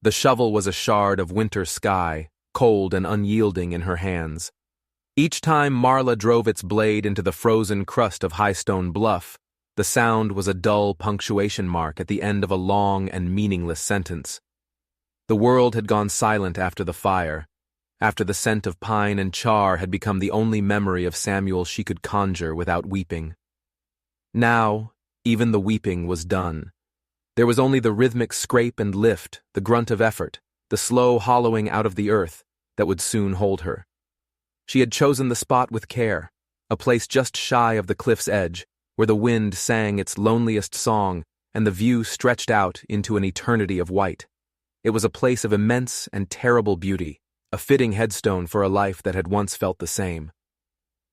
The shovel was a shard of winter sky, cold and unyielding in her hands. Each time Marla drove its blade into the frozen crust of Highstone Bluff, the sound was a dull punctuation mark at the end of a long and meaningless sentence. The world had gone silent after the fire, after the scent of pine and char had become the only memory of Samuel she could conjure without weeping. Now, even the weeping was done. There was only the rhythmic scrape and lift, the grunt of effort, the slow hollowing out of the earth that would soon hold her. She had chosen the spot with care, a place just shy of the cliff's edge, where the wind sang its loneliest song and the view stretched out into an eternity of white. It was a place of immense and terrible beauty, a fitting headstone for a life that had once felt the same.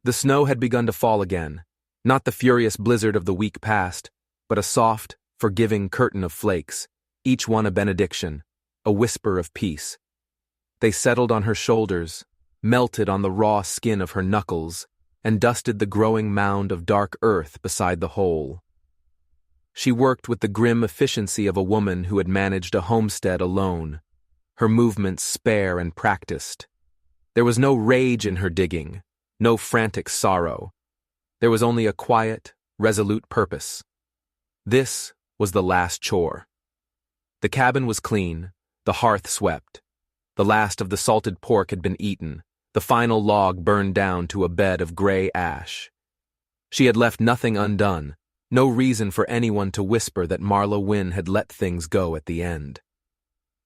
The snow had begun to fall again, not the furious blizzard of the week past, but a soft, forgiving curtain of flakes, each one a benediction, a whisper of peace. They settled on her shoulders, melted on the raw skin of her knuckles, and dusted the growing mound of dark earth beside the hole. She worked with the grim efficiency of a woman who had managed a homestead alone, her movements spare and practiced. There was no rage in her digging, no frantic sorrow. There was only a quiet, resolute purpose. This was the last chore. The cabin was clean, the hearth swept. The last of the salted pork had been eaten, the final log burned down to a bed of gray ash. She had left nothing undone, no reason for anyone to whisper that Marla Wynne had let things go at the end.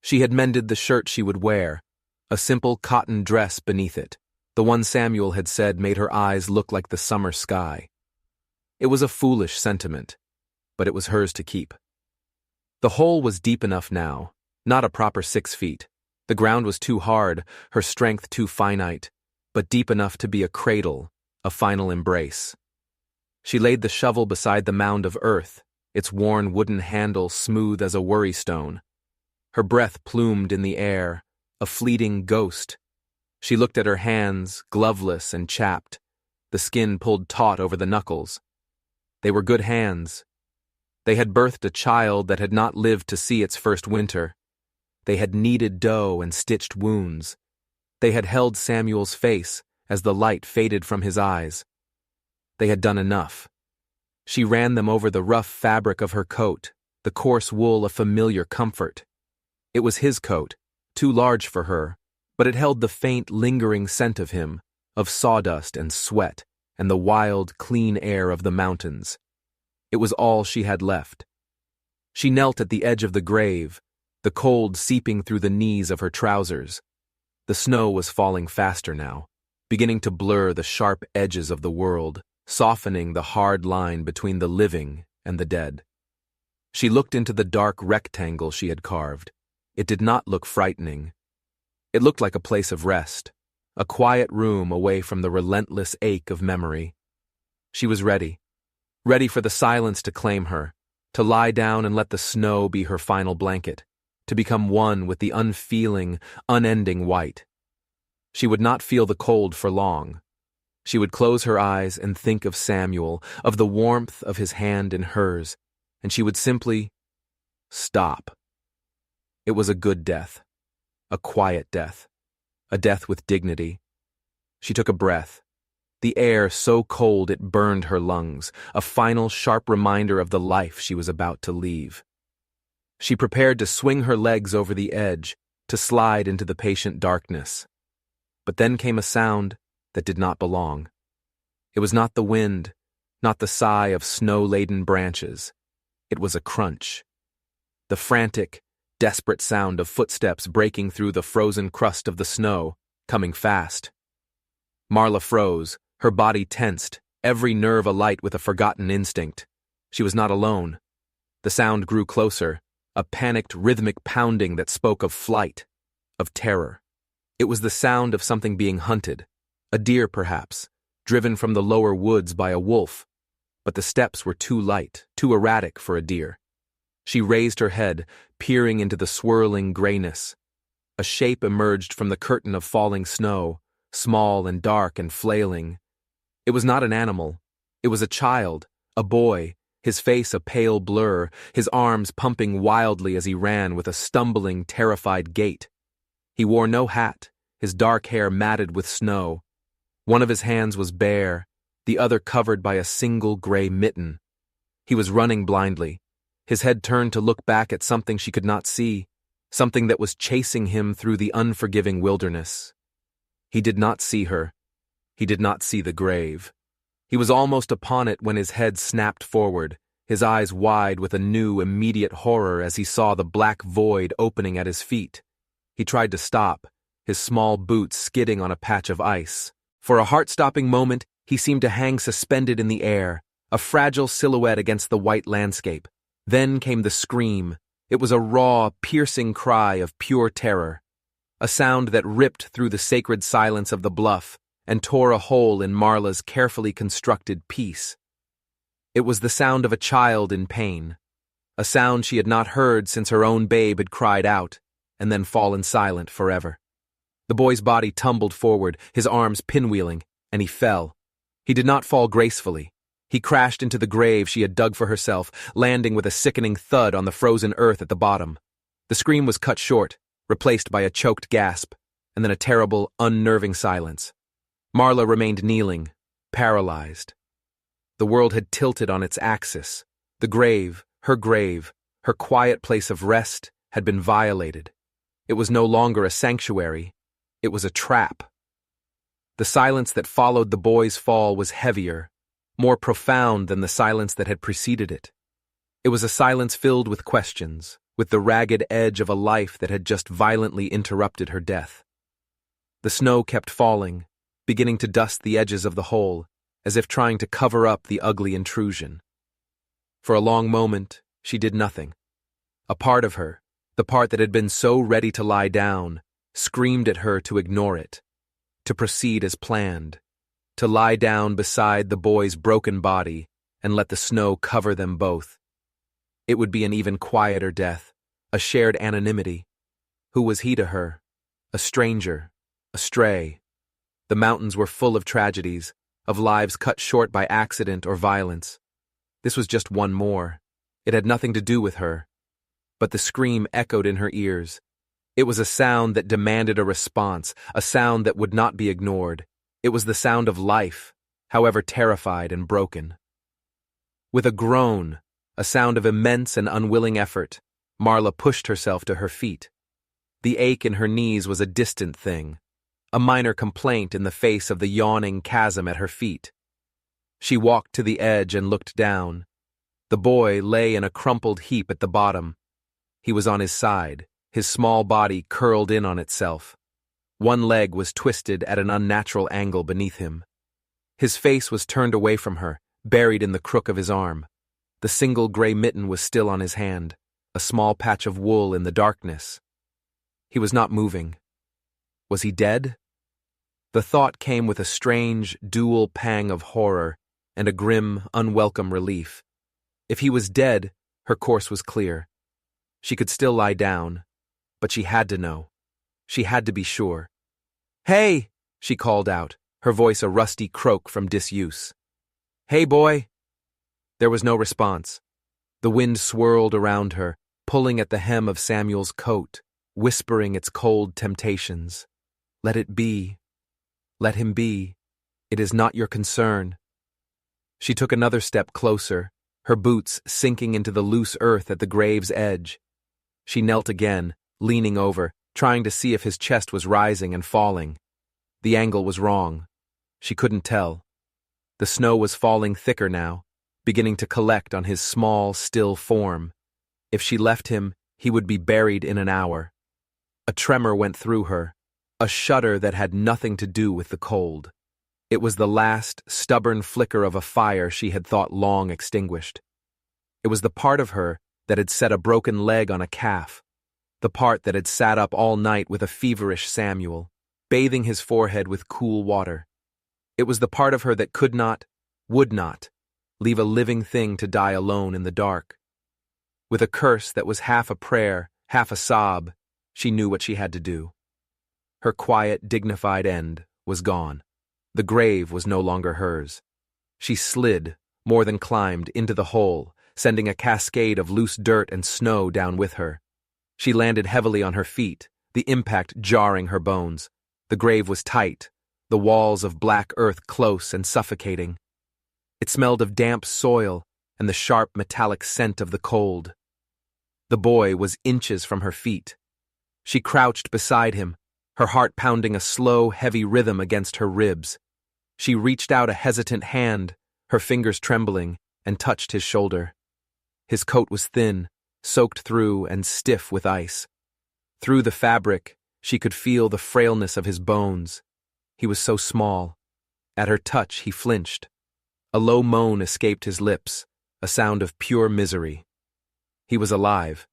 She had mended the shirt she would wear, a simple cotton dress beneath it, the one Samuel had said made her eyes look like the summer sky. It was a foolish sentiment, but it was hers to keep. The hole was deep enough now, not a proper 6 feet. The ground was too hard, her strength too finite, but deep enough to be a cradle, a final embrace. She laid the shovel beside the mound of earth, its worn wooden handle smooth as a worry stone. Her breath plumed in the air, a fleeting ghost. She looked at her hands, gloveless and chapped, the skin pulled taut over the knuckles. They were good hands. They had birthed a child that had not lived to see its first winter. They had kneaded dough and stitched wounds. They had held Samuel's face as the light faded from his eyes. They had done enough. She ran them over the rough fabric of her coat, the coarse wool a familiar comfort. It was his coat, too large for her, but it held the faint, lingering scent of him, of sawdust and sweat, and the wild, clean air of the mountains. It was all she had left. She knelt at the edge of the grave, the cold seeping through the knees of her trousers. The snow was falling faster now, beginning to blur the sharp edges of the world, softening the hard line between the living and the dead. She looked into the dark rectangle she had carved. It did not look frightening. It looked like a place of rest, a quiet room away from the relentless ache of memory. She was ready for the silence to claim her, to lie down and let the snow be her final blanket, to become one with the unfeeling, unending white. She would not feel the cold for long. She would close her eyes and think of Samuel, of the warmth of his hand in hers, and she would simply stop. It was a good death, a quiet death, a death with dignity. She took a breath. The air so cold it burned her lungs, a final sharp reminder of the life she was about to leave. She prepared to swing her legs over the edge, to slide into the patient darkness. But then came a sound that did not belong. It was not the wind, not the sigh of snow-laden branches. It was a crunch. The frantic, desperate sound of footsteps breaking through the frozen crust of the snow, coming fast. Marla froze, her body tensed, every nerve alight with a forgotten instinct. She was not alone. The sound grew closer, a panicked, rhythmic pounding that spoke of flight, of terror. It was the sound of something being hunted, a deer perhaps, driven from the lower woods by a wolf, but the steps were too light, too erratic for a deer. She raised her head, peering into the swirling grayness. A shape emerged from the curtain of falling snow, small and dark and flailing. It was not an animal. It was a child, a boy, his face a pale blur, his arms pumping wildly as he ran with a stumbling, terrified gait. He wore no hat, his dark hair matted with snow. One of his hands was bare, the other covered by a single gray mitten. He was running blindly, his head turned to look back at something she could not see, something that was chasing him through the unforgiving wilderness. He did not see her. He did not see the grave. He was almost upon it when his head snapped forward, his eyes wide with a new, immediate horror as he saw the black void opening at his feet. He tried to stop, his small boots skidding on a patch of ice. For a heart-stopping moment, he seemed to hang suspended in the air, a fragile silhouette against the white landscape. Then came the scream. It was a raw, piercing cry of pure terror, a sound that ripped through the sacred silence of the bluff and tore a hole in Marla's carefully constructed peace. It was the sound of a child in pain, a sound she had not heard since her own babe had cried out and then fallen silent forever. The boy's body tumbled forward, his arms pinwheeling, and he fell. He did not fall gracefully. He crashed into the grave she had dug for herself, landing with a sickening thud on the frozen earth at the bottom. The scream was cut short, replaced by a choked gasp, and then a terrible, unnerving silence. Marla remained kneeling, paralyzed. The world had tilted on its axis. The grave, her quiet place of rest, had been violated. It was no longer a sanctuary. It was a trap. The silence that followed the boy's fall was heavier, more profound than the silence that had preceded it. It was a silence filled with questions, with the ragged edge of a life that had just violently interrupted her death. The snow kept falling, beginning to dust the edges of the hole, as if trying to cover up the ugly intrusion. For a long moment, she did nothing. A part of her, the part that had been so ready to lie down, screamed at her to ignore it, to proceed as planned, to lie down beside the boy's broken body and let the snow cover them both. It would be an even quieter death, a shared anonymity. Who was he to her? A stranger, a stray. The mountains were full of tragedies, of lives cut short by accident or violence. This was just one more. It had nothing to do with her. But the scream echoed in her ears. It was a sound that demanded a response, a sound that would not be ignored. It was the sound of life, however terrified and broken. With a groan, a sound of immense and unwilling effort, Marla pushed herself to her feet. The ache in her knees was a distant thing, a minor complaint in the face of the yawning chasm at her feet. She walked to the edge and looked down. The boy lay in a crumpled heap at the bottom. He was on his side, his small body curled in on itself. One leg was twisted at an unnatural angle beneath him. His face was turned away from her, buried in the crook of his arm. The single gray mitten was still on his hand, a small patch of wool in the darkness. He was not moving. Was he dead? The thought came with a strange, dual pang of horror and a grim, unwelcome relief. If he was dead, her course was clear. She could still lie down, but she had to know. She had to be sure. "Hey!" she called out, her voice a rusty croak from disuse. "Hey, boy!" There was no response. The wind swirled around her, pulling at the hem of Samuel's coat, whispering its cold temptations. Let it be. Let him be. It is not your concern. She took another step closer, her boots sinking into the loose earth at the grave's edge. She knelt again, leaning over, trying to see if his chest was rising and falling. The angle was wrong. She couldn't tell. The snow was falling thicker now, beginning to collect on his small, still form. If she left him, he would be buried in an hour. A tremor went through her, a shudder that had nothing to do with the cold. It was the last, stubborn flicker of a fire she had thought long extinguished. It was the part of her that had set a broken leg on a calf, the part that had sat up all night with a feverish Samuel, bathing his forehead with cool water. It was the part of her that could not, would not, leave a living thing to die alone in the dark. With a curse that was half a prayer, half a sob, she knew what she had to do. Her quiet, dignified end was gone. The grave was no longer hers. She slid, more than climbed, into the hole, sending a cascade of loose dirt and snow down with her. She landed heavily on her feet, the impact jarring her bones. The grave was tight, the walls of black earth close and suffocating. It smelled of damp soil and the sharp metallic scent of the cold. The boy was inches from her feet. She crouched beside him, her heart pounding a slow, heavy rhythm against her ribs. She reached out a hesitant hand, her fingers trembling, and touched his shoulder. His coat was thin, soaked through and stiff with ice. Through the fabric, she could feel the frailness of his bones. He was so small. At her touch, he flinched. A low moan escaped his lips, a sound of pure misery. He was alive.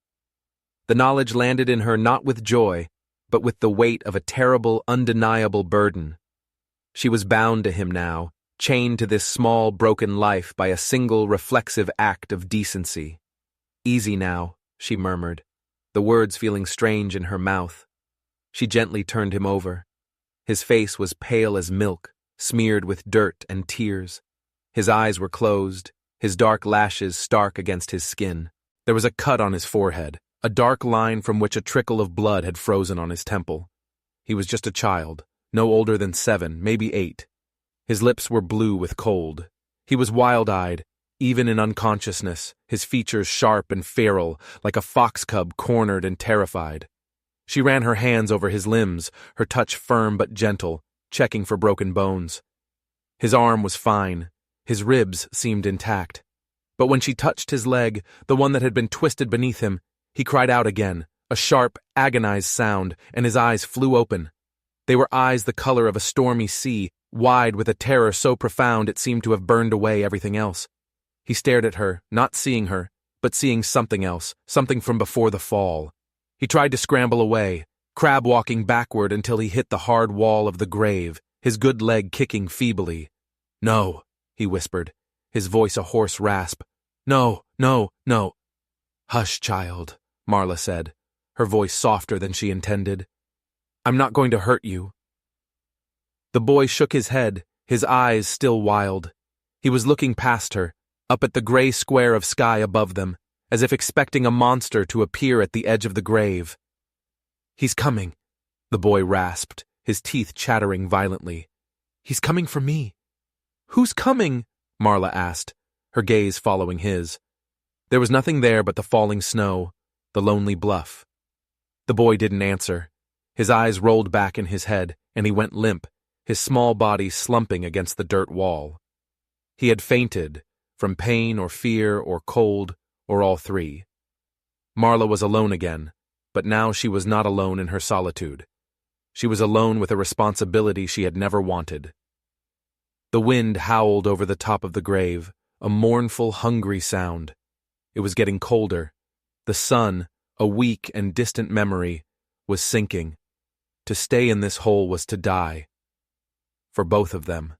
The knowledge landed in her not with joy, but with the weight of a terrible, undeniable burden. She was bound to him now, chained to this small, broken life by a single reflexive act of decency. "Easy now," she murmured, the words feeling strange in her mouth. She gently turned him over. His face was pale as milk, smeared with dirt and tears. His eyes were closed, his dark lashes stark against his skin. There was a cut on his forehead, a dark line from which a trickle of blood had frozen on his temple. He was just a child, no older than 7, maybe 8. His lips were blue with cold. He was wild-eyed, even in unconsciousness, his features sharp and feral, like a fox cub cornered and terrified. She ran her hands over his limbs, her touch firm but gentle, checking for broken bones. His arm was fine. His ribs seemed intact. But when she touched his leg, the one that had been twisted beneath him, he cried out again, a sharp, agonized sound, and his eyes flew open. They were eyes the color of a stormy sea, wide with a terror so profound it seemed to have burned away everything else. He stared at her, not seeing her, but seeing something else, something from before the fall. He tried to scramble away, crab-walking backward until he hit the hard wall of the grave, his good leg kicking feebly. "No," he whispered, his voice a hoarse rasp. "No, no, no." "Hush, child," Marla said, her voice softer than she intended. "I'm not going to hurt you." The boy shook his head, his eyes still wild. He was looking past her, up at the gray square of sky above them, as if expecting a monster to appear at the edge of the grave. "He's coming," the boy rasped, his teeth chattering violently. "He's coming for me." "Who's coming?" Marla asked, her gaze following his. There was nothing there but the falling snow, the lonely bluff. The boy didn't answer. His eyes rolled back in his head, and he went limp, his small body slumping against the dirt wall. He had fainted, from pain or fear or cold, or all three. Marla was alone again, but now she was not alone in her solitude. She was alone with a responsibility she had never wanted. The wind howled over the top of the grave, a mournful, hungry sound. It was getting colder. The sun, a weak and distant memory, was sinking. To stay in this hole was to die. For both of them.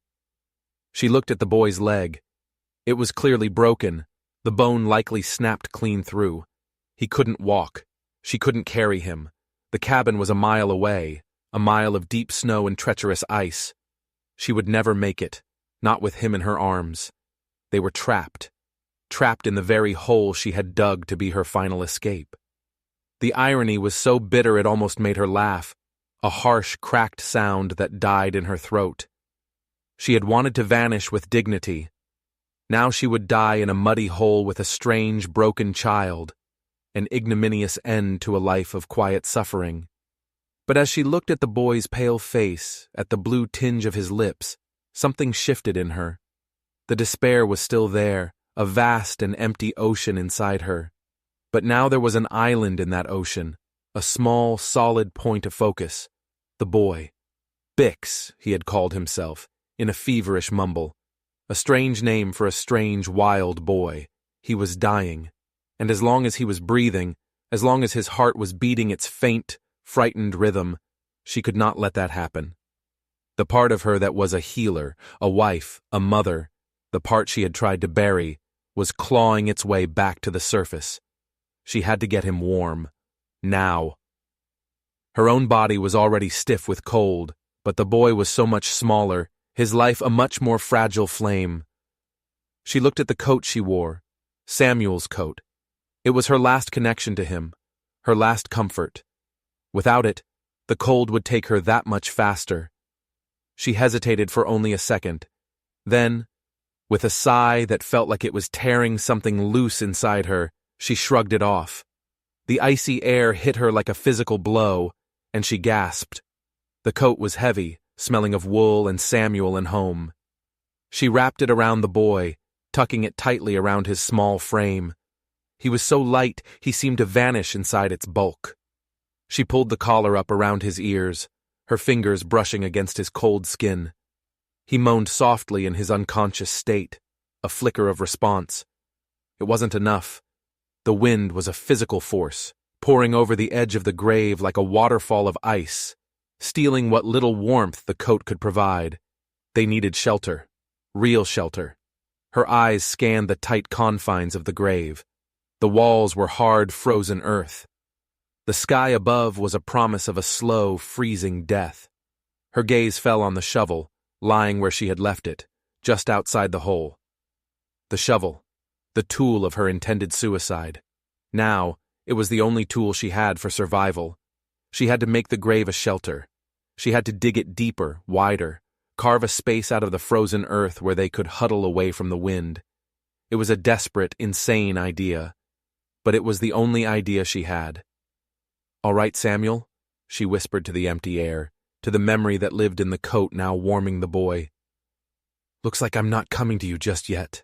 She looked at the boy's leg. It was clearly broken, the bone likely snapped clean through. He couldn't walk. She couldn't carry him. The cabin was a mile away, a mile of deep snow and treacherous ice. She would never make it, not with him in her arms. They were trapped in the very hole she had dug to be her final escape. The irony was so bitter it almost made her laugh, a harsh, cracked sound that died in her throat. She had wanted to vanish with dignity. Now she would die in a muddy hole with a strange, broken child, an ignominious end to a life of quiet suffering. But as she looked at the boy's pale face, at the blue tinge of his lips, something shifted in her. The despair was still there, a vast and empty ocean inside her. But now there was an island in that ocean, a small, solid point of focus. The boy. Bix, he had called himself, in a feverish mumble. A strange name for a strange, wild boy. He was dying. And as long as he was breathing, as long as his heart was beating its faint, frightened rhythm, she could not let that happen. The part of her that was a healer, a wife, a mother, the part she had tried to bury, was clawing its way back to the surface. She had to get him warm. Now. Her own body was already stiff with cold, but the boy was so much smaller, his life a much more fragile flame. She looked at the coat she wore, Samuel's coat. It was her last connection to him, her last comfort. Without it, the cold would take her that much faster. She hesitated for only a second. Then, with a sigh that felt like it was tearing something loose inside her, she shrugged it off. The icy air hit her like a physical blow, and she gasped. The coat was heavy, smelling of wool and Samuel and home. She wrapped it around the boy, tucking it tightly around his small frame. He was so light he seemed to vanish inside its bulk. She pulled the collar up around his ears, her fingers brushing against his cold skin. He moaned softly in his unconscious state, a flicker of response. It wasn't enough. The wind was a physical force, pouring over the edge of the grave like a waterfall of ice, stealing what little warmth the coat could provide. They needed shelter, real shelter. Her eyes scanned the tight confines of the grave. The walls were hard, frozen earth. The sky above was a promise of a slow, freezing death. Her gaze fell on the shovel, lying where she had left it, just outside the hole. The shovel, the tool of her intended suicide. Now, it was the only tool she had for survival. She had to make the grave a shelter. She had to dig it deeper, wider, carve a space out of the frozen earth where they could huddle away from the wind. It was a desperate, insane idea, but it was the only idea she had. "All right, Samuel," she whispered to the empty air, to the memory that lived in the coat now warming the boy. "Looks like I'm not coming to you just yet."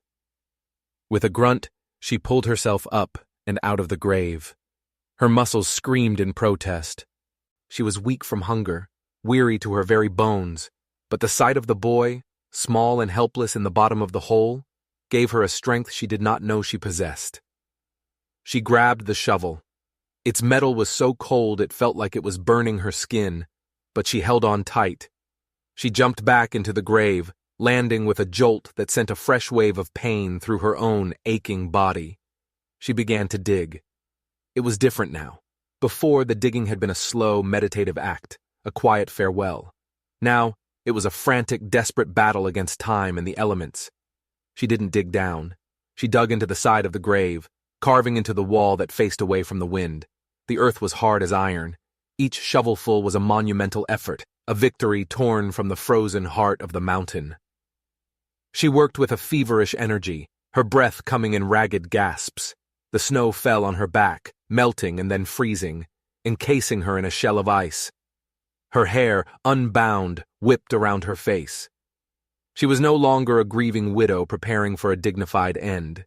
With a grunt, she pulled herself up and out of the grave. Her muscles screamed in protest. She was weak from hunger, weary to her very bones, but the sight of the boy, small and helpless in the bottom of the hole, gave her a strength she did not know she possessed. She grabbed the shovel. Its metal was so cold it felt like it was burning her skin, but she held on tight. She jumped back into the grave, landing with a jolt that sent a fresh wave of pain through her own aching body. She began to dig. It was different now. Before, the digging had been a slow, meditative act, a quiet farewell. Now, it was a frantic, desperate battle against time and the elements. She didn't dig down. She dug into the side of the grave, carving into the wall that faced away from the wind. The earth was hard as iron. Each shovelful was a monumental effort, a victory torn from the frozen heart of the mountain. She worked with a feverish energy, her breath coming in ragged gasps. The snow fell on her back, melting and then freezing, encasing her in a shell of ice. Her hair, unbound, whipped around her face. She was no longer a grieving widow preparing for a dignified end.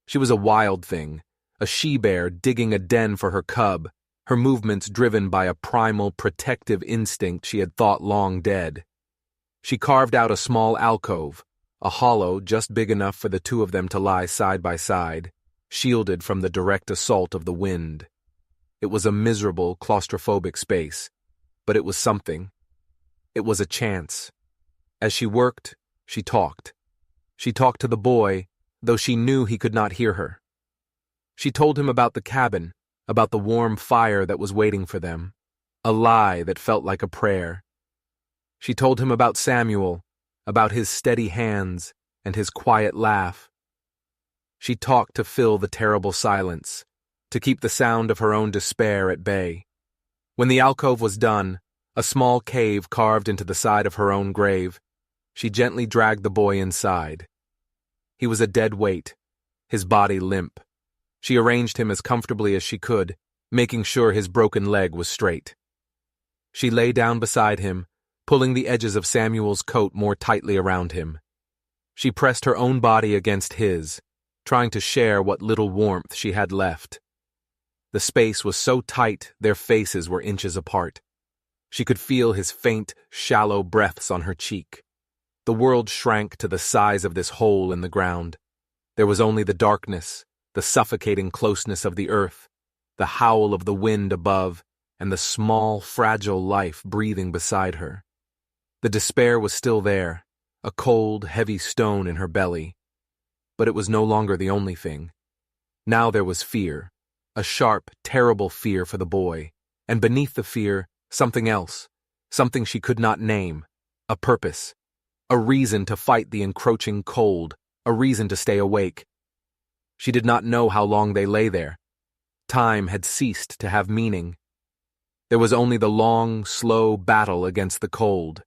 She was a wild thing, a she-bear digging a den for her cub, her movements driven by a primal, protective instinct she had thought long dead. She carved out a small alcove, a hollow just big enough for the two of them to lie side by side, shielded from the direct assault of the wind. It was a miserable, claustrophobic space, but it was something. It was a chance. As she worked, she talked. She talked to the boy, though she knew he could not hear her. She told him about the cabin, about the warm fire that was waiting for them, a lie that felt like a prayer. She told him about Samuel, about his steady hands and his quiet laugh. She talked to fill the terrible silence, to keep the sound of her own despair at bay. When the alcove was done, a small cave carved into the side of her own grave, she gently dragged the boy inside. He was a dead weight, his body limp. She arranged him as comfortably as she could, making sure his broken leg was straight. She lay down beside him, pulling the edges of Samuel's coat more tightly around him. She pressed her own body against his, trying to share what little warmth she had left. The space was so tight their faces were inches apart. She could feel his faint, shallow breaths on her cheek. The world shrank to the size of this hole in the ground. There was only the darkness, the suffocating closeness of the earth, the howl of the wind above, and the small, fragile life breathing beside her. The despair was still there, a cold, heavy stone in her belly. But it was no longer the only thing. Now there was fear, a sharp, terrible fear for the boy, and beneath the fear, something else, something she could not name, a purpose, a reason to fight the encroaching cold, a reason to stay awake. She did not know how long they lay there. Time had ceased to have meaning. There was only the long, slow battle against the cold.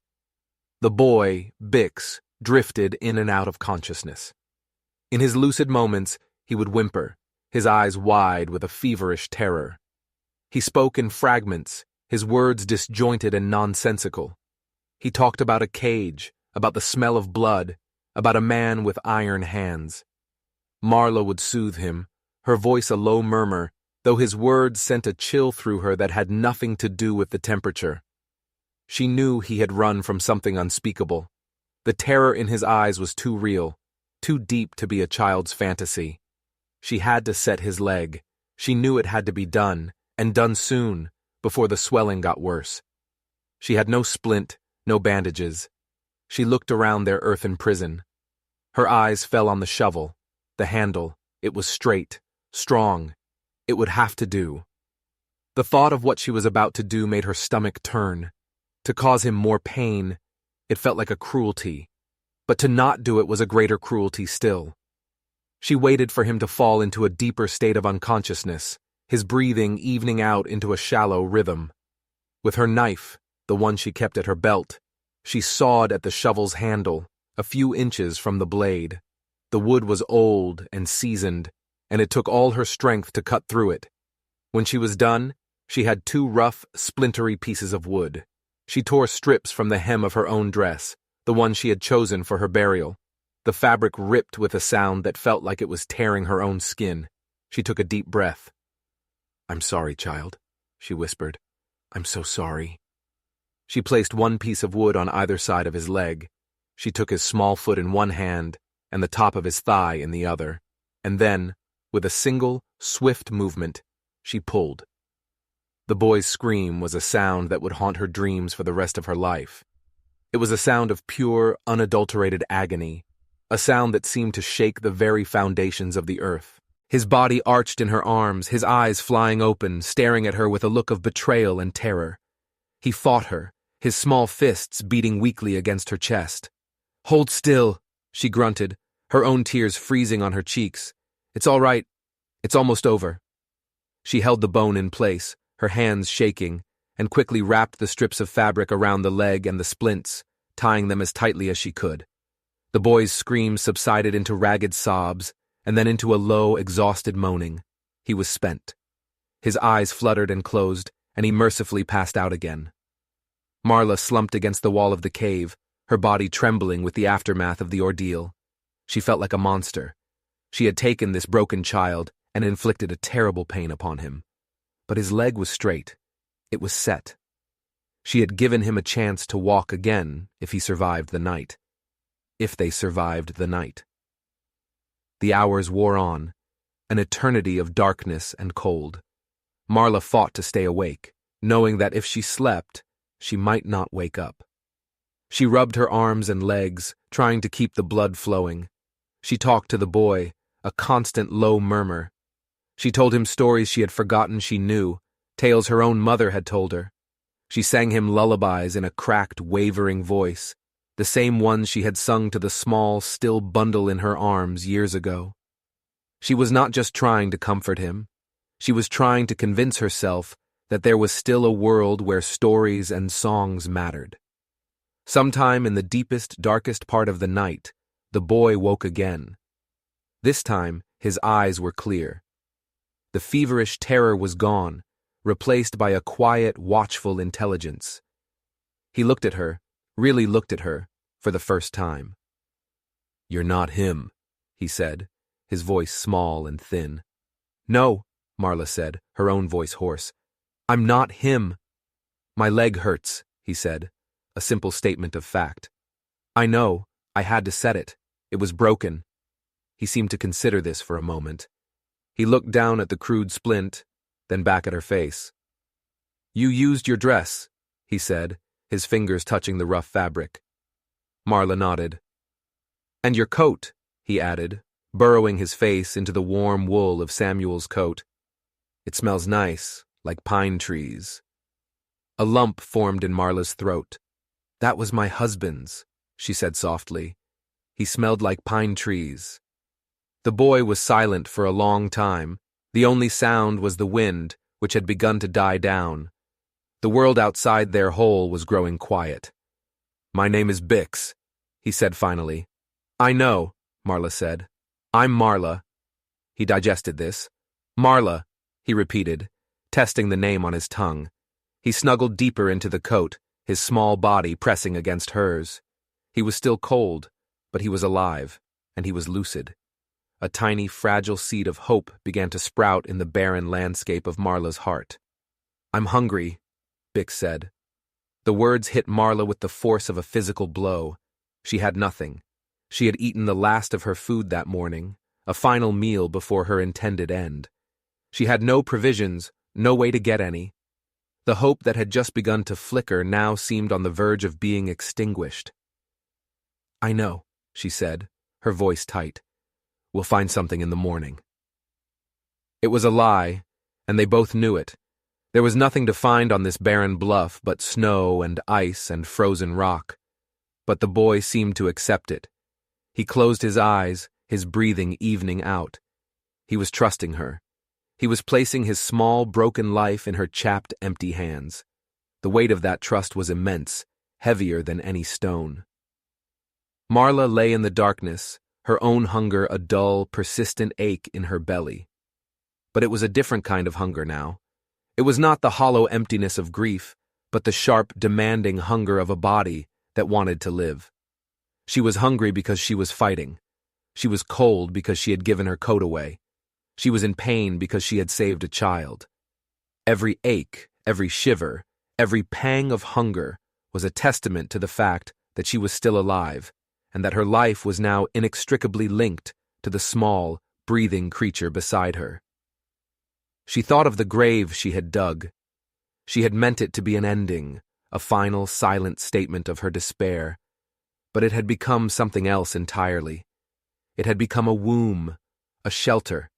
The boy, Bix, drifted in and out of consciousness. In his lucid moments, he would whimper, his eyes wide with a feverish terror. He spoke in fragments, his words disjointed and nonsensical. He talked about a cage, about the smell of blood, about a man with iron hands. Marla would soothe him, her voice a low murmur, though his words sent a chill through her that had nothing to do with the temperature. She knew he had run from something unspeakable. The terror in his eyes was too real, too deep to be a child's fantasy. She had to set his leg. She knew it had to be done, and done soon, before the swelling got worse. She had no splint, no bandages. She looked around their earthen prison. Her eyes fell on the shovel, the handle. It was straight, strong. It would have to do. The thought of what she was about to do made her stomach turn. To cause him more pain, it felt like a cruelty. But to not do it was a greater cruelty still. She waited for him to fall into a deeper state of unconsciousness, his breathing evening out into a shallow rhythm. With her knife, the one she kept at her belt, she sawed at the shovel's handle, a few inches from the blade. The wood was old and seasoned, and it took all her strength to cut through it. When she was done, she had two rough, splintery pieces of wood. She tore strips from the hem of her own dress, the one she had chosen for her burial. The fabric ripped with a sound that felt like it was tearing her own skin. She took a deep breath. "I'm sorry, child," she whispered. "I'm so sorry." She placed one piece of wood on either side of his leg. She took his small foot in one hand and the top of his thigh in the other, and then, with a single, swift movement, she pulled. The boy's scream was a sound that would haunt her dreams for the rest of her life. It was a sound of pure, unadulterated agony, a sound that seemed to shake the very foundations of the earth. His body arched in her arms, his eyes flying open, staring at her with a look of betrayal and terror. He fought her, his small fists beating weakly against her chest. "Hold still," she grunted, her own tears freezing on her cheeks. "It's all right. It's almost over." She held the bone in place, her hands shaking, and quickly wrapped the strips of fabric around the leg and the splints, tying them as tightly as she could. The boy's screams subsided into ragged sobs, and then into a low, exhausted moaning. He was spent. His eyes fluttered and closed, and he mercifully passed out again. Marla slumped against the wall of the cave, her body trembling with the aftermath of the ordeal. She felt like a monster. She had taken this broken child and inflicted a terrible pain upon him. But his leg was straight. It was set. She had given him a chance to walk again if he survived the night. If they survived the night. The hours wore on, an eternity of darkness and cold. Marla fought to stay awake, knowing that if she slept, she might not wake up. She rubbed her arms and legs, trying to keep the blood flowing. She talked to the boy, a constant low murmur. She told him stories she had forgotten she knew, tales her own mother had told her. She sang him lullabies in a cracked, wavering voice, the same ones she had sung to the small, still bundle in her arms years ago. She was not just trying to comfort him. She was trying to convince herself that there was still a world where stories and songs mattered. Sometime in the deepest, darkest part of the night, the boy woke again. This time, his eyes were clear. The feverish terror was gone, replaced by a quiet, watchful intelligence. He looked at her, really looked at her, for the first time. "You're not him," he said, his voice small and thin. "No," Marla said, her own voice hoarse. "I'm not him." "My leg hurts," he said, a simple statement of fact. "I know. I had to set it. It was broken." He seemed to consider this for a moment. He looked down at the crude splint, then back at her face. "You used your dress," he said, his fingers touching the rough fabric. Marla nodded. "And your coat," he added, burrowing his face into the warm wool of Samuel's coat. "It smells nice, like pine trees." A lump formed in Marla's throat. "That was my husband's," she said softly. "He smelled like pine trees." The boy was silent for a long time. The only sound was the wind, which had begun to die down. The world outside their hole was growing quiet. "My name is Bix," he said finally. "I know," Marla said. "I'm Marla." He digested this. "Marla," he repeated, testing the name on his tongue. He snuggled deeper into the coat, his small body pressing against hers. He was still cold, but he was alive, and he was lucid. A tiny, fragile seed of hope began to sprout in the barren landscape of Marla's heart. "I'm hungry," Bix said. The words hit Marla with the force of a physical blow. She had nothing. She had eaten the last of her food that morning, a final meal before her intended end. She had no provisions, no way to get any. The hope that had just begun to flicker now seemed on the verge of being extinguished. "I know," she said, her voice tight. "We'll find something in the morning." It was a lie, and they both knew it. There was nothing to find on this barren bluff but snow and ice and frozen rock. But the boy seemed to accept it. He closed his eyes, his breathing evening out. He was trusting her. He was placing his small, broken life in her chapped, empty hands. The weight of that trust was immense, heavier than any stone. Marla lay in the darkness, her own hunger a dull, persistent ache in her belly. But it was a different kind of hunger now. It was not the hollow emptiness of grief, but the sharp, demanding hunger of a body that wanted to live. She was hungry because she was fighting. She was cold because she had given her coat away. She was in pain because she had saved a child. Every ache, every shiver, every pang of hunger was a testament to the fact that she was still alive, and that her life was now inextricably linked to the small, breathing creature beside her. She thought of the grave she had dug. She had meant it to be an ending, a final, silent statement of her despair. But it had become something else entirely. It had become a womb, a shelter,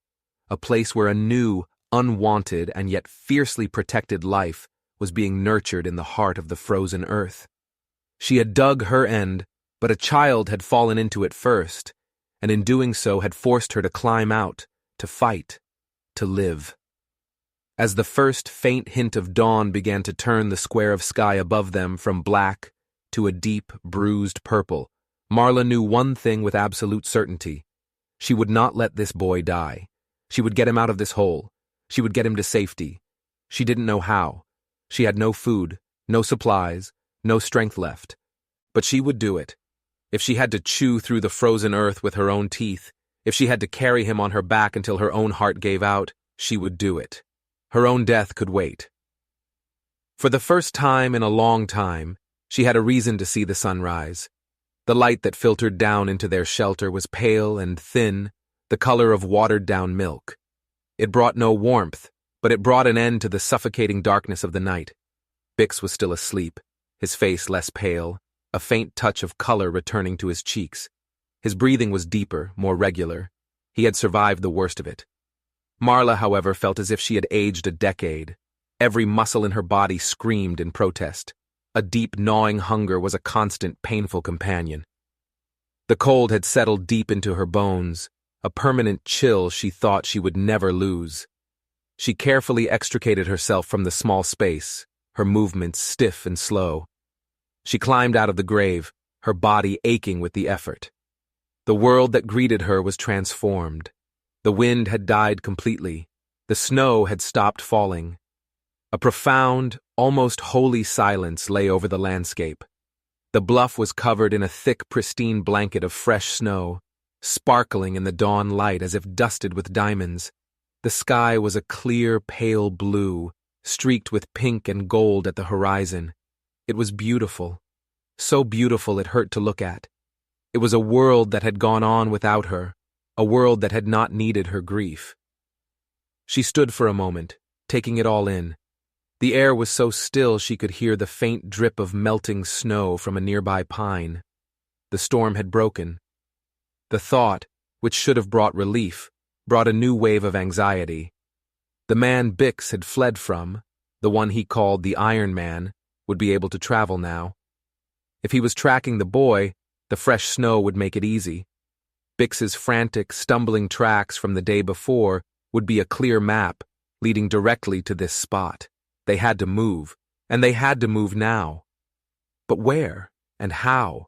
a place where a new, unwanted, and yet fiercely protected life was being nurtured in the heart of the frozen earth. She had dug her end, but a child had fallen into it first, and in doing so had forced her to climb out, to fight, to live. As the first faint hint of dawn began to turn the square of sky above them from black to a deep, bruised purple, Marla knew one thing with absolute certainty. She would not let this boy die. She would get him out of this hole. She would get him to safety. She didn't know how. She had no food, no supplies, no strength left. But she would do it. If she had to chew through the frozen earth with her own teeth, if she had to carry him on her back until her own heart gave out, she would do it. Her own death could wait. For the first time in a long time, she had a reason to see the sunrise. The light that filtered down into their shelter was pale and thin, the color of watered-down milk. It brought no warmth, but it brought an end to the suffocating darkness of the night. Bix was still asleep, his face less pale, a faint touch of color returning to his cheeks. His breathing was deeper, more regular. He had survived the worst of it. Marla, however, felt as if she had aged a decade. Every muscle in her body screamed in protest. A deep, gnawing hunger was a constant, painful companion. The cold had settled deep into her bones, a permanent chill she thought she would never lose. She carefully extricated herself from the small space, her movements stiff and slow. She climbed out of the grave, her body aching with the effort. The world that greeted her was transformed. The wind had died completely. The snow had stopped falling. A profound, almost holy silence lay over the landscape. The bluff was covered in a thick, pristine blanket of fresh snow, sparkling in the dawn light as if dusted with diamonds. The sky was a clear, pale blue, streaked with pink and gold at the horizon. It was beautiful. So beautiful it hurt to look at. It was a world that had gone on without her, a world that had not needed her grief. She stood for a moment, taking it all in. The air was so still she could hear the faint drip of melting snow from a nearby pine. The storm had broken. The thought, which should have brought relief, brought a new wave of anxiety. The man Bix had fled from, the one he called the Iron Man, would be able to travel now. If he was tracking the boy, the fresh snow would make it easy. Bix's frantic, stumbling tracks from the day before would be a clear map leading directly to this spot. They had to move, and they had to move now. But where and how?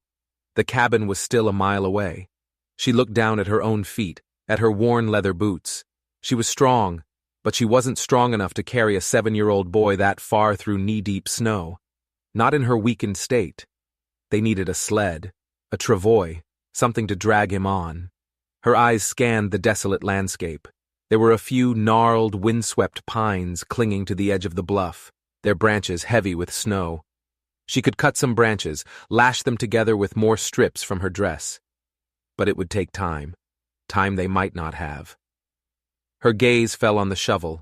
The cabin was still a mile away. She looked down at her own feet, at her worn leather boots. She was strong, but she wasn't strong enough to carry a 7-year-old boy that far through knee-deep snow. Not in her weakened state. They needed a sled, a travois, something to drag him on. Her eyes scanned the desolate landscape. There were a few gnarled, windswept pines clinging to the edge of the bluff, their branches heavy with snow. She could cut some branches, lash them together with more strips from her dress. But it would take time they might not have. Her gaze fell on the shovel,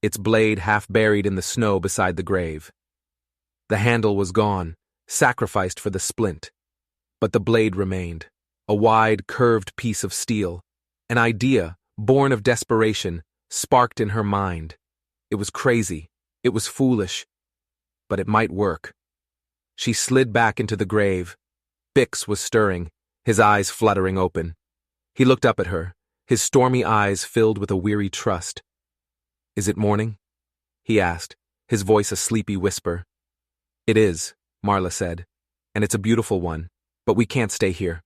its blade half buried in the snow beside the grave. The handle was gone, sacrificed for the splint. But the blade remained, a wide, curved piece of steel. An idea, born of desperation, sparked in her mind. It was crazy, it was foolish, but it might work. She slid back into the grave. Bix was stirring, his eyes fluttering open. He looked up at her, his stormy eyes filled with a weary trust. "Is it morning?" he asked, his voice a sleepy whisper. "It is," Marla said, "and it's a beautiful one, but we can't stay here."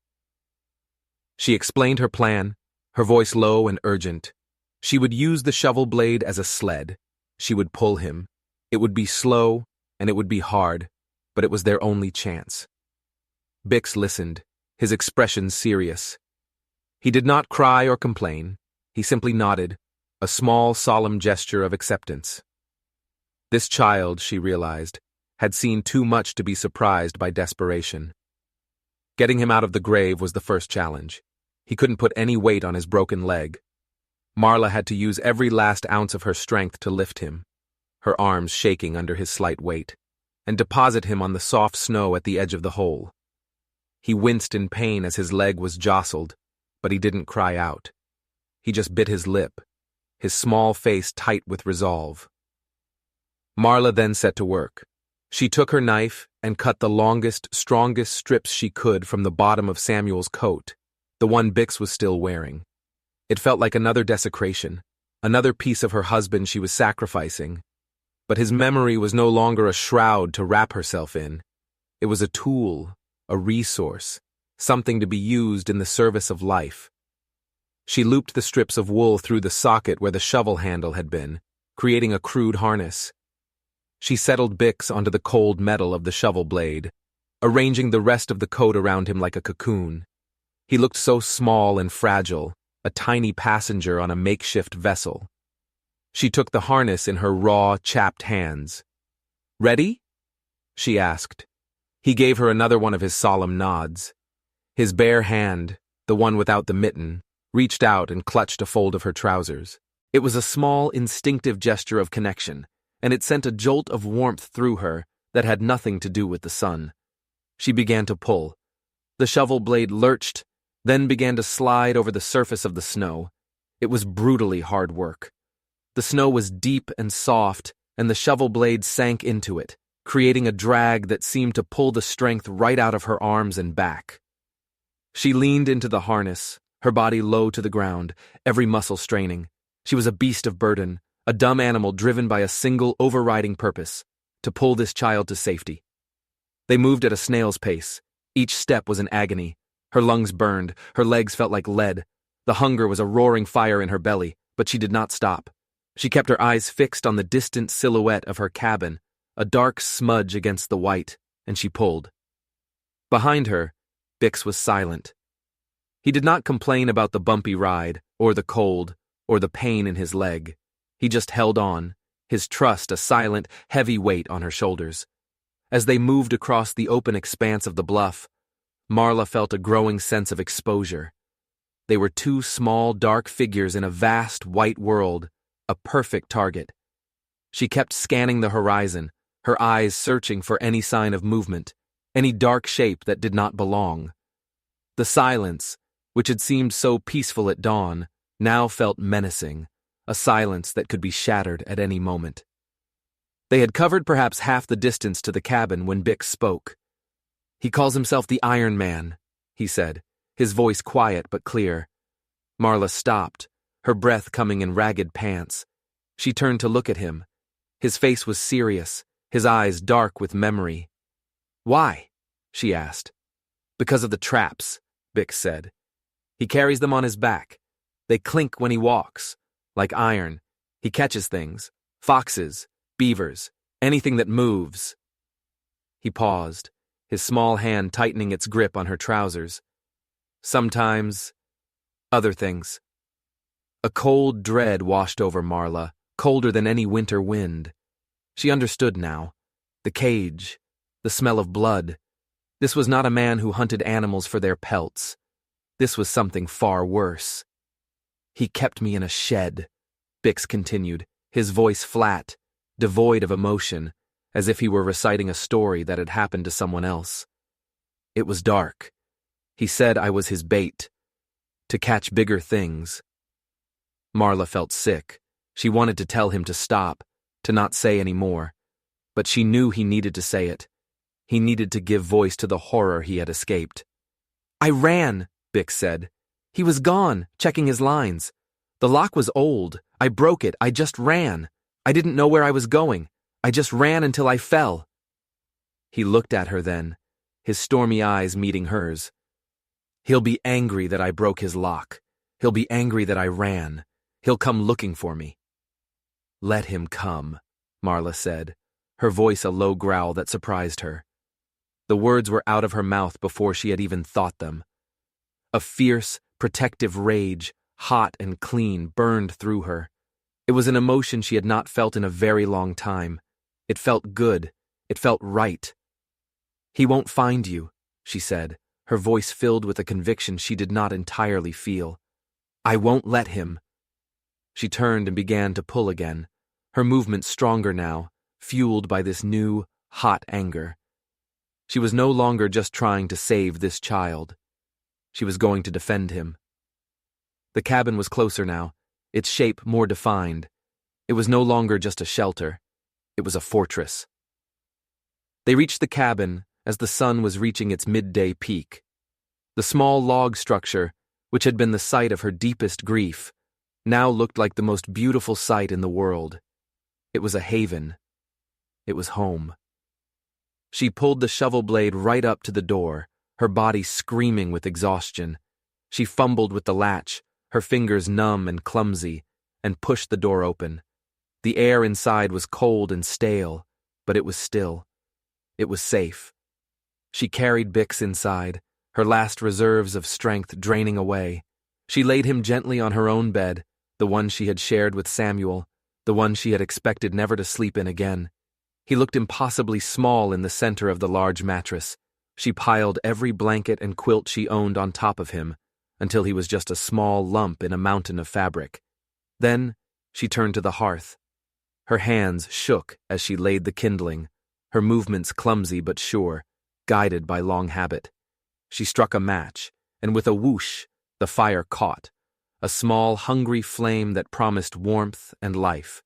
She explained her plan, her voice low and urgent. She would use the shovel blade as a sled. She would pull him. It would be slow, and it would be hard, but it was their only chance. Bix listened, his expression serious. He did not cry or complain. He simply nodded, a small, solemn gesture of acceptance. This child, she realized, had seen too much to be surprised by desperation. Getting him out of the grave was the first challenge. He couldn't put any weight on his broken leg. Marla had to use every last ounce of her strength to lift him, her arms shaking under his slight weight, and deposit him on the soft snow at the edge of the hole. He winced in pain as his leg was jostled, but he didn't cry out. He just bit his lip, his small face tight with resolve. Marla then set to work. She took her knife and cut the longest, strongest strips she could from the bottom of Samuel's coat, the one Bix was still wearing. It felt like another desecration, another piece of her husband she was sacrificing. But his memory was no longer a shroud to wrap herself in. It was a tool, a resource, something to be used in the service of life. She looped the strips of wool through the socket where the shovel handle had been, creating a crude harness. She settled Bix onto the cold metal of the shovel blade, arranging the rest of the coat around him like a cocoon. He looked so small and fragile, a tiny passenger on a makeshift vessel. She took the harness in her raw, chapped hands. "Ready?" she asked. He gave her another one of his solemn nods. His bare hand, the one without the mitten, reached out and clutched a fold of her trousers. It was a small, instinctive gesture of connection, and it sent a jolt of warmth through her that had nothing to do with the sun. She began to pull. The shovel blade lurched, then began to slide over the surface of the snow. It was brutally hard work. The snow was deep and soft, and the shovel blade sank into it, creating a drag that seemed to pull the strength right out of her arms and back. She leaned into the harness, her body low to the ground, every muscle straining. She was a beast of burden, a dumb animal driven by a single overriding purpose, to pull this child to safety. They moved at a snail's pace. Each step was an agony. Her lungs burned, her legs felt like lead. The hunger was a roaring fire in her belly, but she did not stop. She kept her eyes fixed on the distant silhouette of her cabin, a dark smudge against the white, and she pulled. Behind her, Bix was silent. He did not complain about the bumpy ride, or the cold, or the pain in his leg. He just held on, his trust a silent, heavy weight on her shoulders. As they moved across the open expanse of the bluff, Marla felt a growing sense of exposure. They were two small, dark figures in a vast, white world, a perfect target. She kept scanning the horizon, her eyes searching for any sign of movement, any dark shape that did not belong. The silence, which had seemed so peaceful at dawn, now felt menacing, a silence that could be shattered at any moment. They had covered perhaps half the distance to the cabin when Bix spoke. "He calls himself the Iron Man," he said, his voice quiet but clear. Marla stopped, her breath coming in ragged pants. She turned to look at him. His face was serious, his eyes dark with memory. "Why?" she asked. "Because of the traps," Bix said. "He carries them on his back. They clink when he walks, like iron. He catches things, foxes, beavers, anything that moves." He paused, his small hand tightening its grip on her trousers. "Sometimes, other things." A cold dread washed over Marla, colder than any winter wind. She understood now. The cage, the smell of blood. This was not a man who hunted animals for their pelts. This was something far worse. "He kept me in a shed," Bix continued, his voice flat, devoid of emotion, as if he were reciting a story that had happened to someone else. "It was dark. He said I was his bait, to catch bigger things." Marla felt sick. She wanted to tell him to stop, to not say any more. But she knew he needed to say it. He needed to give voice to the horror he had escaped. "I ran," Bix said. "He was gone, checking his lines. The lock was old. I broke it. I just ran. I didn't know where I was going. I just ran until I fell." He looked at her then, his stormy eyes meeting hers. "He'll be angry that I broke his lock. He'll be angry that I ran. He'll come looking for me." "Let him come," Marla said, her voice a low growl that surprised her. The words were out of her mouth before she had even thought them. A fierce, protective rage, hot and clean, burned through her. It was an emotion she had not felt in a very long time. It felt good. It felt right. "He won't find you," she said, her voice filled with a conviction she did not entirely feel. "I won't let him." She turned and began to pull again, her movements stronger now, fueled by this new, hot anger. She was no longer just trying to save this child. She was going to defend him. The cabin was closer now, its shape more defined. It was no longer just a shelter. It was a fortress. They reached the cabin as the sun was reaching its midday peak. The small log structure, which had been the site of her deepest grief, now looked like the most beautiful sight in the world. It was a haven. It was home. She pulled the shovel blade right up to the door, her body screaming with exhaustion. She fumbled with the latch, her fingers numb and clumsy, and pushed the door open. The air inside was cold and stale, but it was still. It was safe. She carried Bix inside, her last reserves of strength draining away. She laid him gently on her own bed, the one she had shared with Samuel, the one she had expected never to sleep in again. He looked impossibly small in the center of the large mattress. She piled every blanket and quilt she owned on top of him, until he was just a small lump in a mountain of fabric. Then she turned to the hearth. Her hands shook as she laid the kindling, her movements clumsy but sure, guided by long habit. She struck a match, and with a whoosh, the fire caught, a small, hungry flame that promised warmth and life.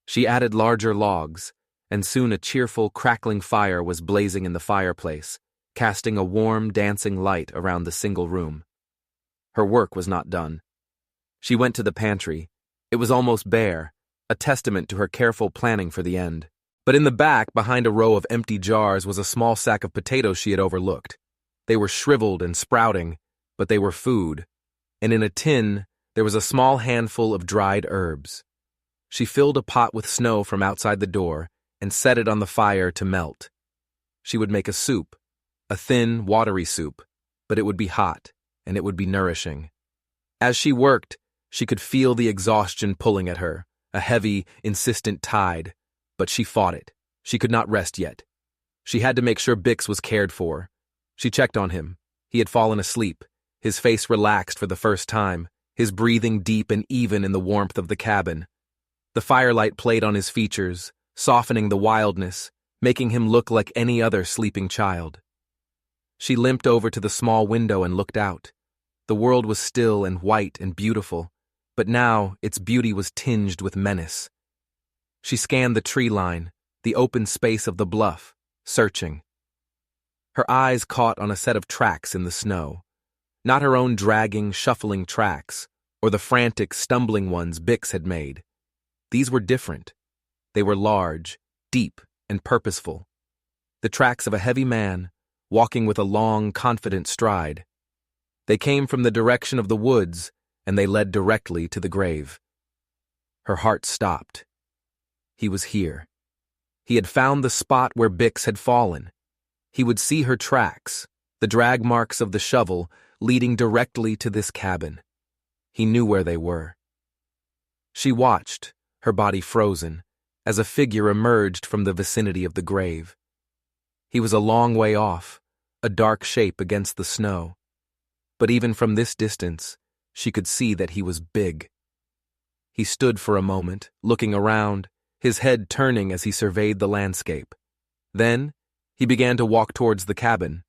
She added larger logs, and soon a cheerful, crackling fire was blazing in the fireplace, casting a warm, dancing light around the single room. Her work was not done. She went to the pantry. It was almost bare, a testament to her careful planning for the end. But in the back, behind a row of empty jars, was a small sack of potatoes she had overlooked. They were shriveled and sprouting, but they were food. And in a tin, there was a small handful of dried herbs. She filled a pot with snow from outside the door and set it on the fire to melt. She would make a soup, a thin, watery soup, but it would be hot, and it would be nourishing. As she worked, she could feel the exhaustion pulling at her, a heavy, insistent tide, but she fought it. She could not rest yet. She had to make sure Bix was cared for. She checked on him. He had fallen asleep, his face relaxed for the first time, his breathing deep and even in the warmth of the cabin. The firelight played on his features, softening the wildness, making him look like any other sleeping child. She limped over to the small window and looked out. The world was still and white and beautiful, but now its beauty was tinged with menace. She scanned the tree line, the open space of the bluff, searching. Her eyes caught on a set of tracks in the snow. not her own dragging, shuffling tracks, or the frantic, stumbling ones Bix had made. These were different. They were large, deep, and purposeful. The tracks of a heavy man, walking with a long, confident stride. They came from the direction of the woods, and they led directly to the grave. Her heart stopped. He was here. He had found the spot where Bix had fallen. He would see her tracks, the drag marks of the shovel, leading directly to this cabin. He knew where they were. She watched, her body frozen, as a figure emerged from the vicinity of the grave. He was a long way off, a dark shape against the snow. But even from this distance, she could see that he was big. He stood for a moment, looking around, his head turning as he surveyed the landscape. Then, he began to walk towards the cabin.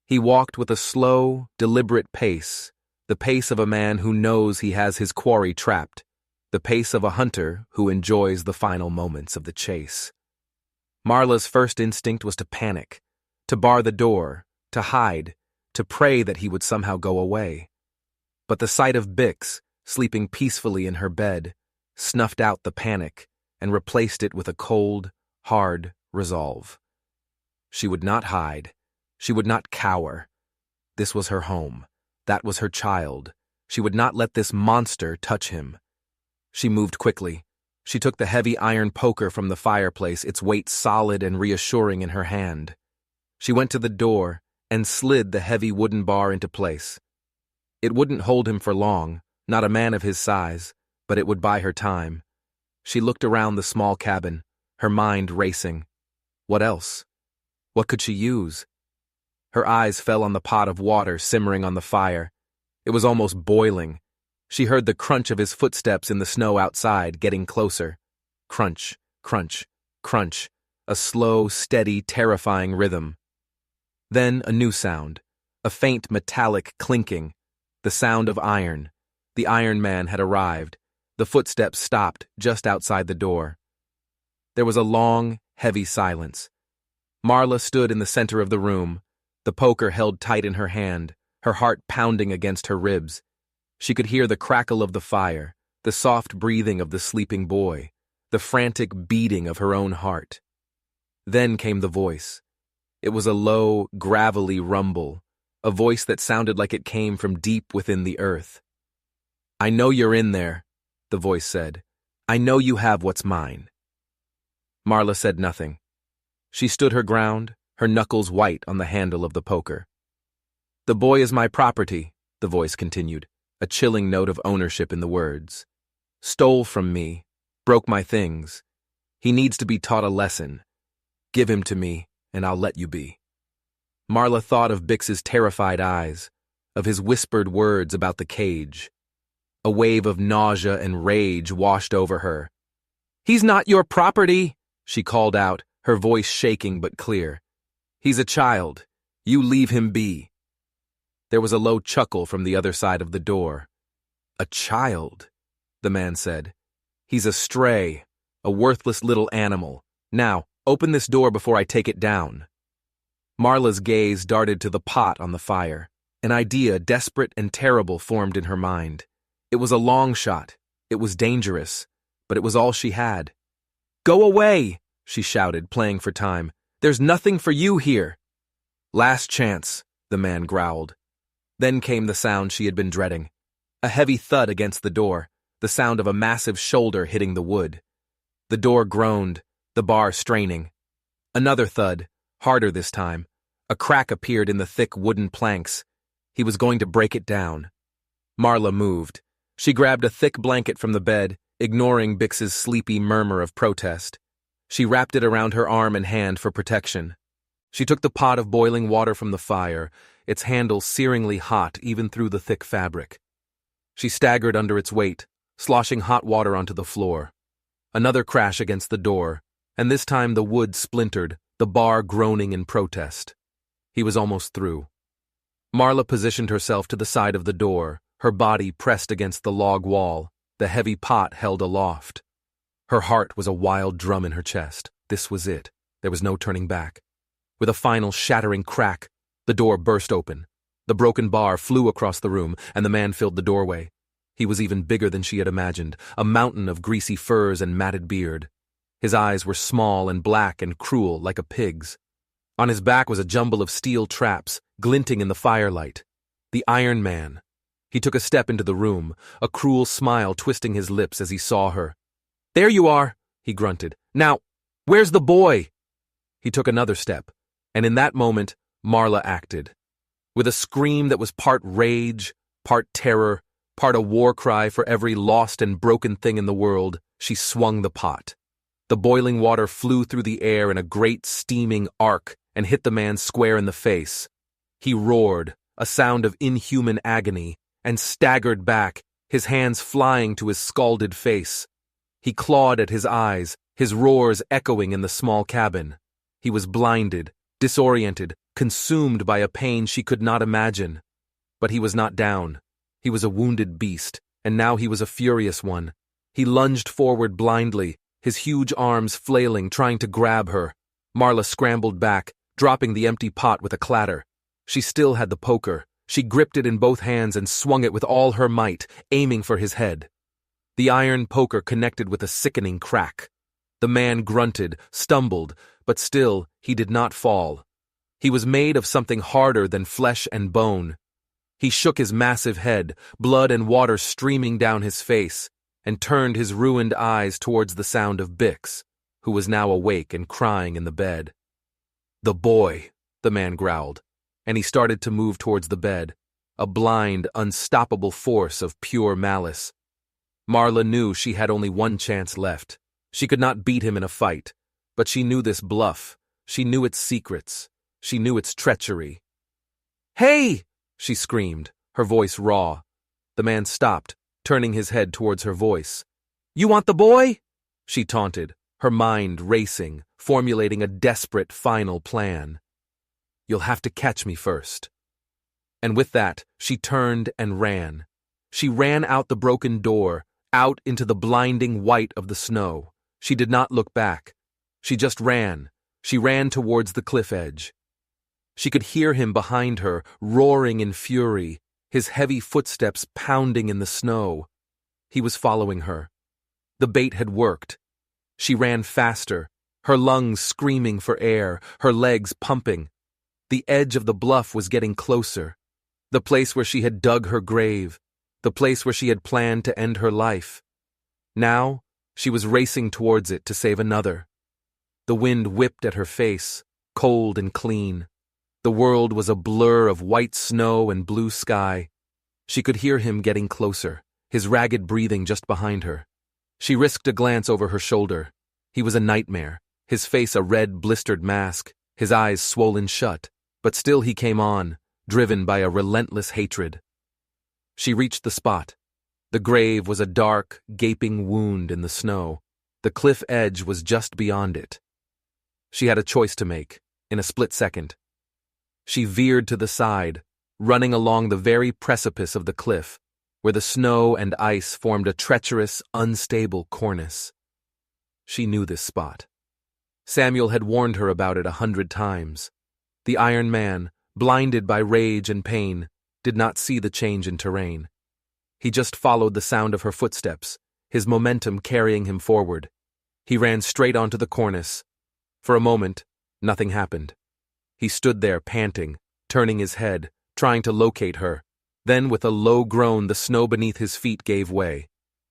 He walked with a slow, deliberate pace, the pace of a man who knows he has his quarry trapped, the pace of a hunter who enjoys the final moments of the chase. Marla's first instinct was to panic, to bar the door, to hide, to pray that he would somehow go away. But the sight of Bix, sleeping peacefully in her bed, snuffed out the panic and replaced it with a cold, hard resolve. She would not hide. She would not cower. This was her home. That was her child. She would not let this monster touch him. She moved quickly. She took the heavy iron poker from the fireplace, its weight solid and reassuring in her hand. She went to the door and slid the heavy wooden bar into place. It wouldn't hold him for long, not a man of his size, but it would buy her time. She looked around the small cabin, her mind racing. What else? What could she use? Her eyes fell on the pot of water simmering on the fire. It was almost boiling. She heard the crunch of his footsteps in the snow outside, getting closer. Crunch, crunch, crunch, a slow, steady, terrifying rhythm. Then a new sound, a faint metallic clinking, the sound of iron. The Iron Man had arrived. The footsteps stopped just outside the door. There was a long, heavy silence. Marla stood in the center of the room, the poker held tight in her hand, her heart pounding against her ribs. She could hear the crackle of the fire, the soft breathing of the sleeping boy, the frantic beating of her own heart. Then came the voice. It was a low, gravelly rumble, a voice that sounded like it came from deep within the earth. "I know you're in there," the voice said. "I know you have what's mine." Marla said nothing. She stood her ground, her knuckles white on the handle of the poker. "The boy is my property," the voice continued, a chilling note of ownership in the words. "Stole from me, broke my things. He needs to be taught a lesson. Give him to me, and I'll let you be." Marla thought of Bix's terrified eyes, of his whispered words about the cage. A wave of nausea and rage washed over her. "He's not your property," she called out, her voice shaking but clear. "He's a child. You leave him be." There was a low chuckle from the other side of the door. "A child," the man said. "He's a stray, a worthless little animal. Now, open this door before I take it down." Marla's gaze darted to the pot on the fire. An idea, desperate and terrible, formed in her mind. It was a long shot. It was dangerous, but it was all she had. "Go away!" she shouted, playing for time. "There's nothing for you here." "Last chance," the man growled. Then came the sound she had been dreading. A heavy thud against the door, the sound of a massive shoulder hitting the wood. The door groaned, the bar straining. Another thud, harder this time. A crack appeared in the thick wooden planks. He was going to break it down. Marla moved. She grabbed a thick blanket from the bed, ignoring Bix's sleepy murmur of protest. She wrapped it around her arm and hand for protection. She took the pot of boiling water from the fire, its handle searingly hot even through the thick fabric. She staggered under its weight, sloshing hot water onto the floor. Another crash against the door, and this time the wood splintered, the bar groaning in protest. He was almost through. Marla positioned herself to the side of the door, her body pressed against the log wall, the heavy pot held aloft. Her heart was a wild drum in her chest. This was it. There was no turning back. With a final shattering crack, the door burst open. The broken bar flew across the room, and the man filled the doorway. He was even bigger than she had imagined, a mountain of greasy furs and matted beard. His eyes were small and black and cruel, like a pig's. On his back was a jumble of steel traps, glinting in the firelight. The Iron Man. He took a step into the room, a cruel smile twisting his lips as he saw her. "There you are," he grunted. "Now, where's the boy?" He took another step, and in that moment, Marla acted. With a scream that was part rage, part terror, part a war cry for every lost and broken thing in the world, she swung the pot. The boiling water flew through the air in a great steaming arc and hit the man square in the face. He roared, a sound of inhuman agony, and staggered back, his hands flying to his scalded face. He clawed at his eyes, his roars echoing in the small cabin. He was blinded, disoriented, consumed by a pain she could not imagine. But he was not down. He was a wounded beast, and now he was a furious one. He lunged forward blindly, his huge arms flailing, trying to grab her. Marla scrambled back, dropping the empty pot with a clatter. She still had the poker. She gripped it in both hands and swung it with all her might, aiming for his head. The iron poker connected with a sickening crack. The man grunted, stumbled, but still he did not fall. He was made of something harder than flesh and bone. He shook his massive head, blood and water streaming down his face, and turned his ruined eyes towards the sound of Bix, who was now awake and crying in the bed. "The boy," the man growled, and he started to move towards the bed, a blind, unstoppable force of pure malice. Marla knew she had only one chance left. She could not beat him in a fight, but she knew this bluff. She knew its secrets. She knew its treachery. "Hey!" she screamed, her voice raw. The man stopped, turning his head towards her voice. "You want the boy?" she taunted, her mind racing, formulating a desperate final plan. "You'll have to catch me first." And with that, she turned and ran. She ran out the broken door, out into the blinding white of the snow. She did not look back. She just ran. She ran towards the cliff edge. She could hear him behind her, roaring in fury, his heavy footsteps pounding in the snow. He was following her. The bait had worked. She ran faster, her lungs screaming for air, her legs pumping. The edge of the bluff was getting closer. The place where she had dug her grave, the place where she had planned to end her life. Now, she was racing towards it to save another. The wind whipped at her face, cold and clean. The world was a blur of white snow and blue sky. She could hear him getting closer, his ragged breathing just behind her. She risked a glance over her shoulder. He was a nightmare, his face a red, blistered mask, his eyes swollen shut, but still he came on, driven by a relentless hatred. She reached the spot. The grave was a dark, gaping wound in the snow. The cliff edge was just beyond it. She had a choice to make, in a split second. She veered to the side, running along the very precipice of the cliff, where the snow and ice formed a treacherous, unstable cornice. She knew this spot. Samuel had warned her about it 100 times. The Iron Man, blinded by rage and pain, did not see the change in terrain. He just followed the sound of her footsteps, his momentum carrying him forward. He ran straight onto the cornice. For a moment, nothing happened. He stood there panting, turning his head, trying to locate her. Then, with a low groan, the snow beneath his feet gave way.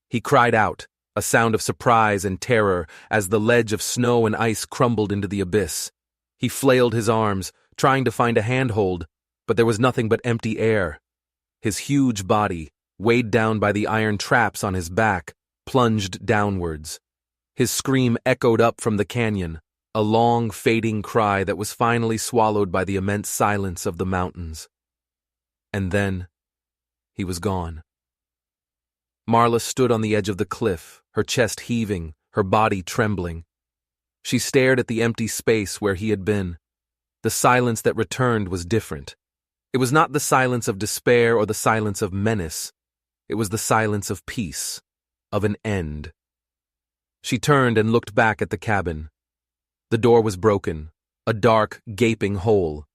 He cried out, a sound of surprise and terror as the ledge of snow and ice crumbled into the abyss. He flailed his arms, trying to find a handhold, but there was nothing but empty air. His huge body, weighed down by the iron traps on his back, plunged downwards. His scream echoed up from the canyon, a long, fading cry that was finally swallowed by the immense silence of the mountains. And then, he was gone. Marla stood on the edge of the cliff, her chest heaving, her body trembling. She stared at the empty space where he had been. The silence that returned was different. It was not the silence of despair or the silence of menace. It was the silence of peace, of an end. She turned and looked back at the cabin. The door was broken, a dark, gaping hole.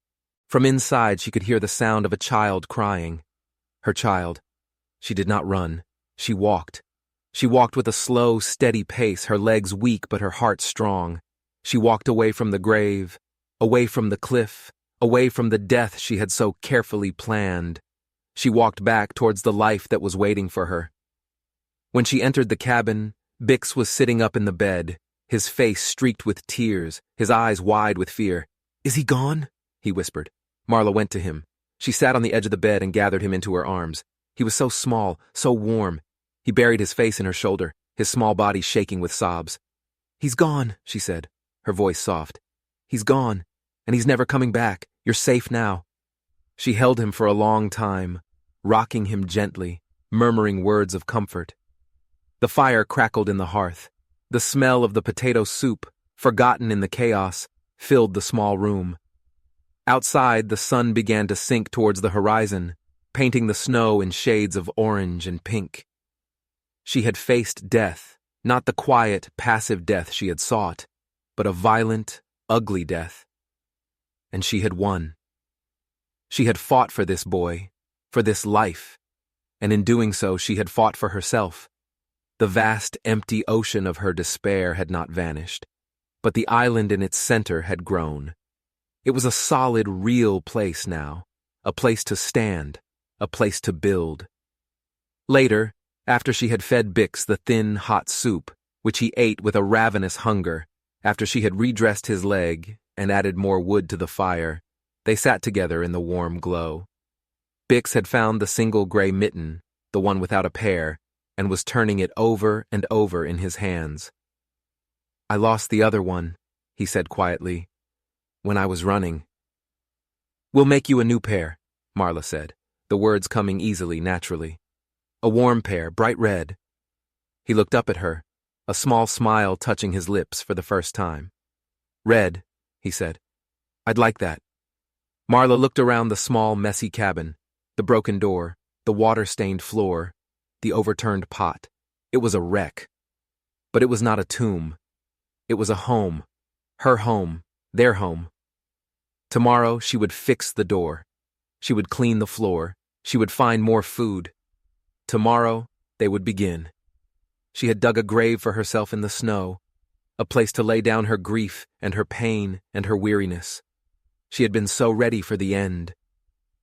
From inside, she could hear the sound of a child crying. Her child. She did not run. She walked. She walked with a slow, steady pace, her legs weak but her heart strong. She walked away from the grave, away from the cliff, away from the death she had so carefully planned. She walked back towards the life that was waiting for her. When she entered the cabin, Bix was sitting up in the bed, his face streaked with tears, his eyes wide with fear. "Is he gone?" he whispered. Marla went to him. She sat on the edge of the bed and gathered him into her arms. He was so small, so warm. He buried his face in her shoulder, his small body shaking with sobs. "He's gone," she said, her voice soft. "He's gone, and he's never coming back. You're safe now." She held him for a long time, rocking him gently, murmuring words of comfort. The fire crackled in the hearth. The smell of the potato soup, forgotten in the chaos, filled the small room. Outside, the sun began to sink towards the horizon, painting the snow in shades of orange and pink. She had faced death, not the quiet, passive death she had sought, but a violent, ugly death. And she had won. She had fought for this boy, for this life, and in doing so she had fought for herself. The vast, empty ocean of her despair had not vanished, but the island in its center had grown. It was a solid, real place now, a place to stand, a place to build. Later, after she had fed Bix the thin, hot soup, which he ate with a ravenous hunger, after she had redressed his leg and added more wood to the fire, they sat together in the warm glow. Bix had found the single gray mitten, the one without a pair, and was turning it over and over in his hands. "I lost the other one," he said quietly, "when I was running." "We'll make you a new pair," Marla said, the words coming easily, naturally. "A warm pair, bright red." He looked up at her, a small smile touching his lips for the first time. "Red," he said. "I'd like that." Marla looked around the small, messy cabin, the broken door, the water-stained floor, the overturned pot. It was a wreck. But it was not a tomb. It was a home. Her home. Their home. Tomorrow she would fix the door. She would clean the floor. She would find more food. Tomorrow they would begin. She had dug a grave for herself in the snow, a place to lay down her grief and her pain and her weariness. She had been so ready for the end.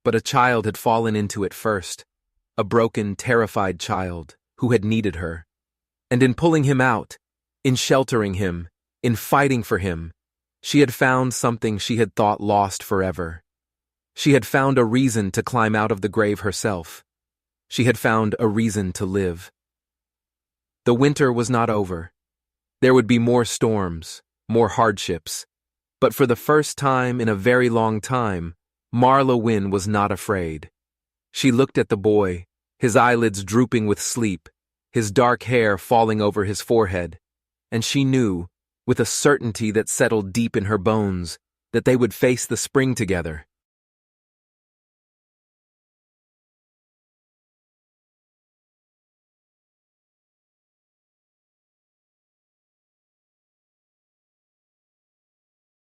But a child had fallen into it first, a broken, terrified child who had needed her. And in pulling him out, in sheltering him, in fighting for him, she had found something she had thought lost forever. She had found a reason to climb out of the grave herself. She had found a reason to live. The winter was not over. There would be more storms, more hardships. But for the first time in a very long time, Marla Wynne was not afraid. She looked at the boy, his eyelids drooping with sleep, his dark hair falling over his forehead, and she knew, with a certainty that settled deep in her bones, that they would face the spring together.